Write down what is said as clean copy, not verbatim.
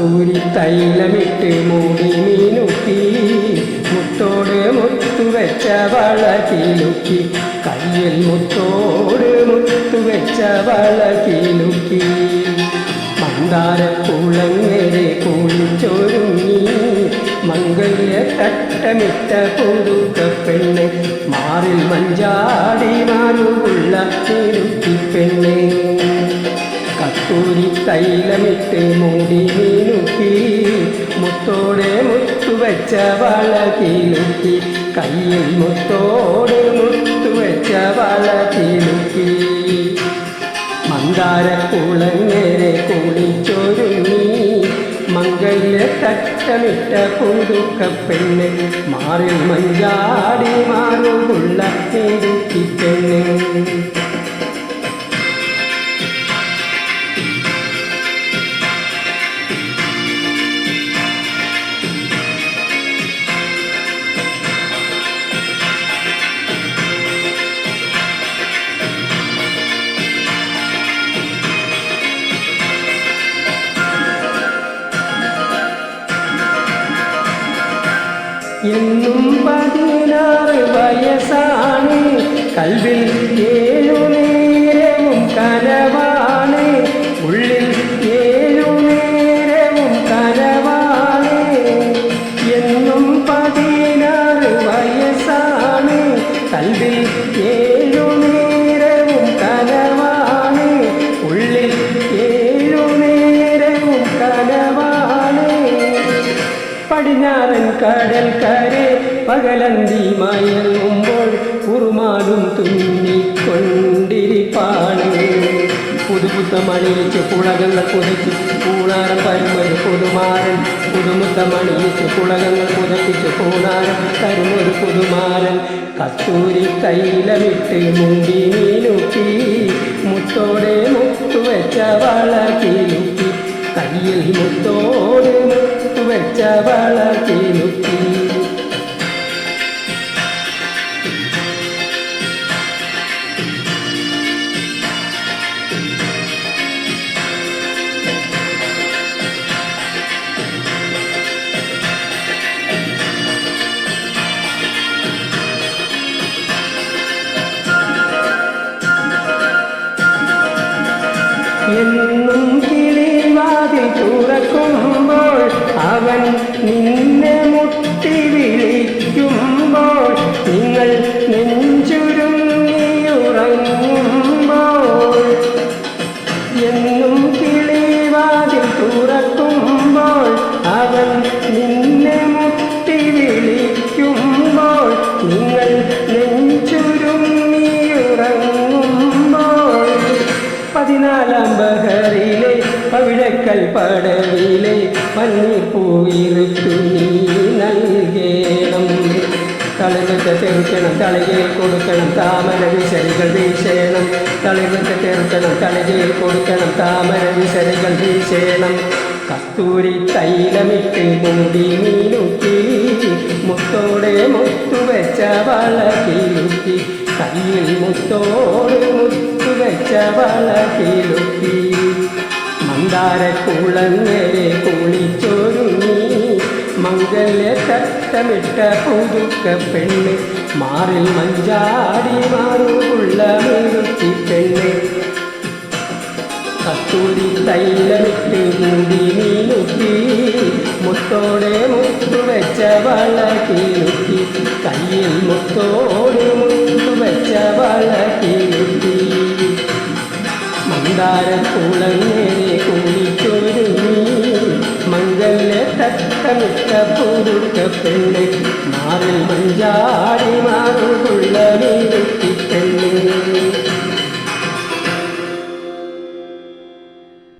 കസ്തൂരി തൈലമിട്ട് മൂടി മീനുക്കി മുത്തോട് മുത്തുവെച്ച വള കിലുക്കി കയ്യിൽ മുത്തോട് മുത്തുവെച്ച വള കിലുക്കി മന്ദാരക്കുളങ്ങരെ കുളിച്ചൊരുങ്ങി മംഗല്യ തട്ടമിട്ട പുതുക്കപ്പെണ്ണ് മാറിൽ മഞ്ചാടി മാറുള്ള തിരുത്തിപ്പെണ്ണ് കസ്തൂരി തൈലമിട്ട് മൂടി മീനുക്കി മുത്തോടെ മുത്തുവെച്ച വള കിലുക്കി കയ്യിൽ മുത്തോട് മുത്തുവെച്ച വള കിലുക്കി മന്ദാരക്കുളങ്ങരെ കുളിച്ചൊരുങ്ങി മംഗല്യ തട്ടമിട്ട പുതുക്കപ്പെണ്ണ് മാറിൽ മഞ്ചാടി മാറുള്ള തിരുത്തിപ്പെണ്ണ് എന്നും 16 വയസ്സാണ് കൽവിൽ 7 നേരവും കനവാണ് ഉള്ളിൽ 7 നേരവും കനവാണ് എന്നും 16 വയസ്സാണ് കൽവിൽ 7 നേരവും കനവാണ് ഉള്ളിൽ 7 നേരവും കനവാണ് പടിഞ്ഞാറൻ കടൽക്കരെ പകലന്തി മയങ്ങുമ്പോൾ കുറുമാലും തുന്നിക്കൊണ്ടിരിപ്പാണ് പുതുമുത്തമണിയിച്ച് പുളകങ്ങൾ പുതച്ച് പൂണാരം തരുമൊരു പുതുമാരൻ പുതുമുത്തമണിയിച്ച് പുളകങ്ങൾ പുതപ്പിച്ച് പൂണാരം തരുമൊരു പുതുമാരൻ കസ്തൂരി തൈലമിട്ട് മൂടി മീനുക്കി മുത്തോടെ മുത്തുവെച്ച വള കിലുക്കി കയ്യിൽ മുത്തോട് മുത്തുവെച്ച വള കിലുക്കി എന്നും കിളിവാതിൽ തുറക്കുമ്പോൾ അവൻ നിന്നെ മുട്ടി വിളിക്കുമ്പോൾ നിങ്ങൾ നെഞ്ചുരുങ്ങിയുറങ്ങുമ്പോൾ എന്നും കിളിവാതിൽ തുറക്കുമ്പോൾ അവൻ നിന്നെ മുട്ടി വിളിക്കുമ്പോൾ നിങ്ങൾ നെഞ്ചുരുങ്ങിയുറങ്ങുമ്പോൾ 14 ബഹറിലെ പവിഴക്കൽ പടവിലെ പന്നിപ്പൂവിറുത്തു നീ നൽകേണം തളിർത്ത തെറുക്കണം തളികയിൽ കൊടുക്കണം താമര വിശരികൾ വീശേണം തളിർത്ത തെറുക്കണം തളികയിൽ കൊടുക്കണം താമര വിശരികൾ വീശേണം കസ്തൂരി തൈലമിട്ട് മൂടി മീനുക്കി മുത്തോടെ മുത്തുവെച്ച വള കിലുക്കി കയ്യിൽ മുത്തോട് മുത്തുവെച്ച വള കിലുക്കി മന്ദാരക്കുളങ്ങരെ കുളിച്ചൊരുങ്ങി മംഗല്യ തട്ടമിട്ട പുതുക്കപ്പെണ്ണ് മാറിൽ മഞ്ചാടി മാറുള്ള മിടുക്കിപ്പെണ്ണ് കസ്തൂരി തൈലമിട്ട് മൂടി മീനുക്കി മുത്തോടെ മുത്തുവെച്ച വള കിലുക്കി കയ്യിൽ മുത്തോട് മുത്തുവെച്ച വള കിലുക്കി മന്ദാരക്കുളങ്ങരെ കുളിച്ചൊരുങ്ങി മംഗല്യ തട്ടമിട്ട പുതുക്കപ്പെണ്ണ് മാറിൽ മഞ്ചാടി മാറും